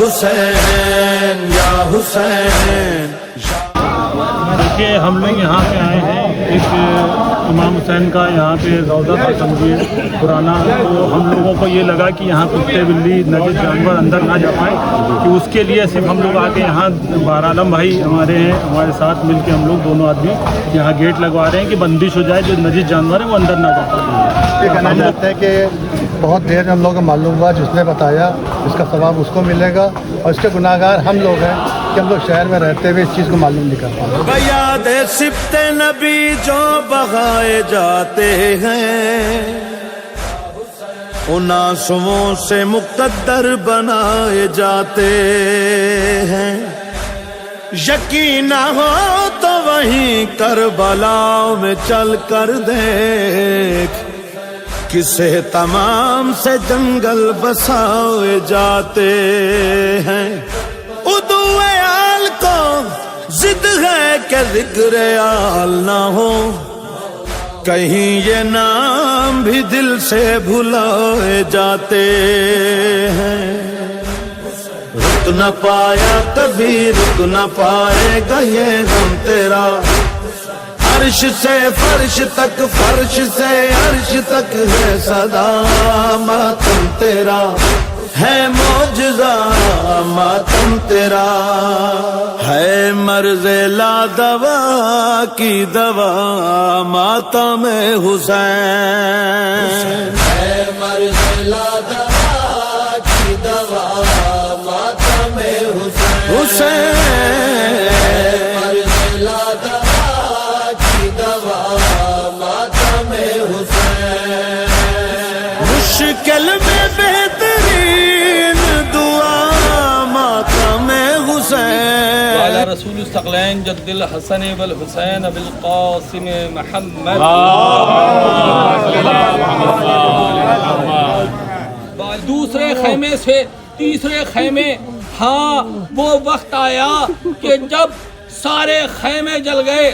حسین یا حسین. دیکھیے ہم لوگ یہاں پہ آئے ہیں، ایک امام حسین کا یہاں پہ روضہ تھا سمجھیے پرانا، تو ہم لوگوں کو یہ لگا کہ یہاں کتے بلی نجس جانور اندر نہ جا پائیں، کہ اس کے لیے صرف ہم لوگ آ کے یہاں بہر عالم بھائی ہمارے ہیں، ہمارے ساتھ مل کے ہم لوگ دونوں آدمی یہاں گیٹ لگوا رہے ہیں کہ بندش ہو جائے، جو نجس جانور ہے وہ اندر نہ جا پائے. یہ کہنا چاہتے ہیں کہ بہت دیر ہم لوگوں کو معلوم ہوا، جس نے بتایا اس کا ثواب اس کو ملے گا، اور اس کے گناہ گار ہم لوگ ہیں کہ ہم لوگ شہر میں رہتے ہوئے اس چیز کو معلوم نہیں کر پائے. بیاد سبط نبی جو بغائے جاتے ہیں، ان آنسوؤں سے مقتدر بنائے جاتے ہیں. یقین نہ ہو تو وہیں کربلا میں چل کر دیکھ، کسے تمام سے جنگل بسائے جاتے ہیں. ادوے آل کو ضد ہے کہ ذکر آل نہ ہو، کہیں یہ نام بھی دل سے بھلائے جاتے ہیں. رک نہ پایا کبھی رک نہ پائے گا یہ غم تیرا، عرش سے فرش تک فرش سے عرش تک ہے صدا ماتم تیرا، ہے معجزہ ماتم تیرا. ہے مرض لا دوا کی دوا ماتم حسین، ہے مرض لا دوا کی دوا ماتم حسین. حسین مرض لا دوا کی دوا ماتم حسین. مشکل میں بہترین دعا ماتم حسین. وعلى رسول الثقلين جد الحسن والحسين بالقاسم محمد. دوسرے خیمے سے تیسرے خیمے، ہاں وہ وقت آیا کہ جب سارے خیمے جل گئے.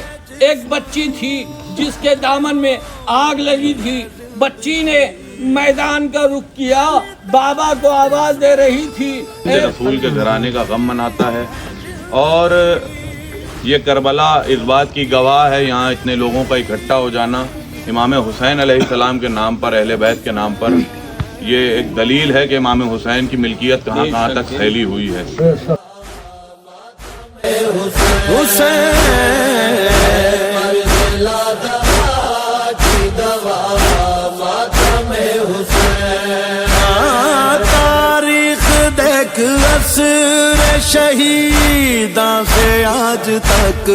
ایک بچی تھی جس کے دامن میں آگ لگی تھی، بچی نے میدان کا رخ کیا، بابا کو آواز دے رہی تھی. رسول کے گھرانے کا غم مناتا ہے، اور یہ کربلا اس بات کی گواہ ہے. یہاں اتنے لوگوں کا اکٹھا ہو جانا امام حسین علیہ السلام کے نام پر، اہل بیت کے نام پر، یہ ایک دلیل ہے کہ امام حسین کی ملکیت کہاں کہاں تک پھیلی ہوئی ہے. تاریخ دیکھ عصر شہیداں سے آج تک،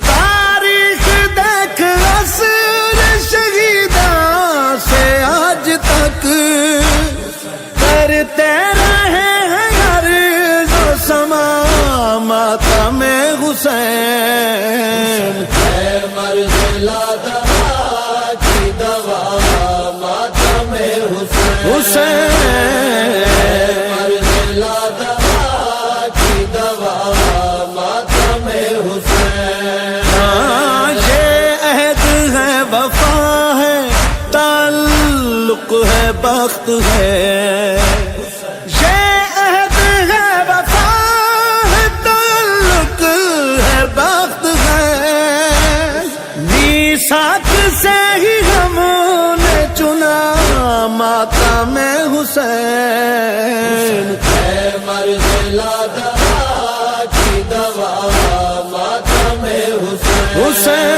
تاریخ دیکھ عصر شہیداں سے آج تک، کرتے رہے ہیں عرض و سما ماتم حسین. ہے مرض لا دوا کی دوا ماتم حسین. حسین مرض لا دوا کی دوا ماتم حسین. یہ عہد ہے وفا ہے تعلق ہے بخت ہے، یہ عہد ہے وفا ہے تعلق ہے بخت ہے. میثاق سے ہی ہم نے چنا ماتم حسین. ہے مرض لا دوا کی دوا ماتم حسین. حسین